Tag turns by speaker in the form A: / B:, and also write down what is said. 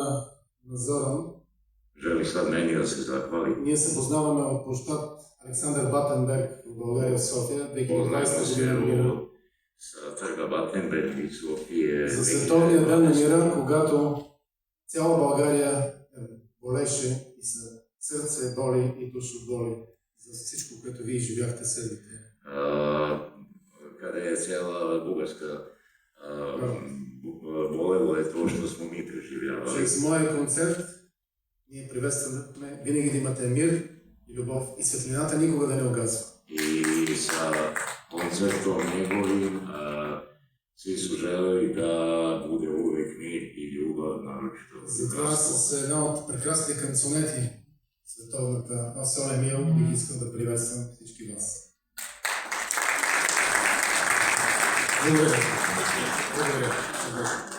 A: на Зоран.
B: Želi sad meni da se zahvali.
A: Ние се познаваме от площад Александър Батенберг в България, в София, 2020 година.
B: Sa trga Battenberg i Sofije.
A: За Световния ден на мира, когато цяла България болеше и сърце боли и душа боли за всичко, което вие живяхте Сърбите.
B: Kada je cijela Bugarska bolelo je to što smo mi preživljavali.
A: Чрез моя концерт ние приветстваме винаги да имате мир и любов и светлината никога да не угасва.
B: I sa koncertom njegovim svi su želeli da bude uvek mir i ljubav, naročito.
A: Затова с една от прекрасните канцонети, световната Асоле Мил, бих искал да приветствам всички вас. Благодаря. Благодаря.